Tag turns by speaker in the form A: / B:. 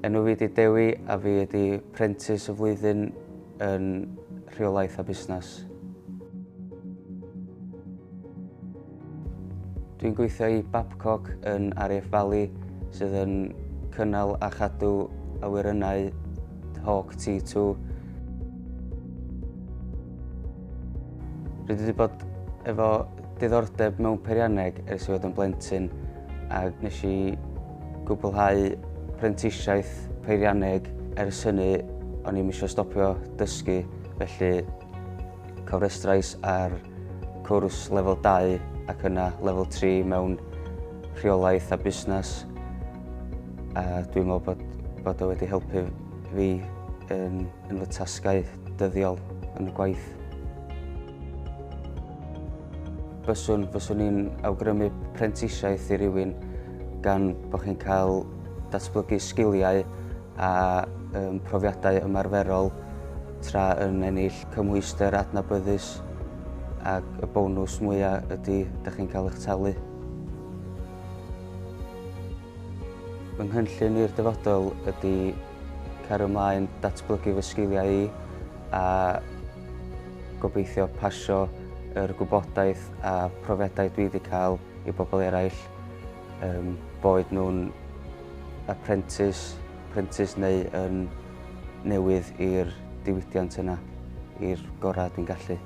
A: Enw fi 'di Dewi a fi ydi Prentis y Flwyddyn yn Rheolaeth a Busnes. Dwi'n gweithio i Babcock yn RAF y Fali sydd yn cynnal a chadw awyrennau hawk T2. Rydw i wedi bod efo diddordeb mewn peirianneg ers i fod yn blentyn ac nes i gwblhau prentisiaeth peirianneg ers hynny o'n i'm eisiau stopio dysgu, felly cofrestrodd ar cwrs lefel 2 ac yna lefel 3 mewn Rheolaeth a Busnes. A dwi'n meddwl bod o wedi helpu fi yn fy tasgau dyddiol yn y gwaith. Fyswn i'n awgrymu prentisiaeth i rywun gan bod chi'n cael datblygu sgiliau a profiadau ymarferol tra yn ennill cymhwyster adnabyddus ac y bonws mwyaf ydy ydych chi'n cael eich talu. Fy nghynllun i'r dyfodol ydy cario ymlaen datblygu fy sgiliau i a gobeithio pasio yr gwybodaeth a profiadau dwi wedi cael i bobl eraill, boed nhw'n apprentice neu yn newydd i'r diwydiant yna, i'r gorau dwi'n gallu.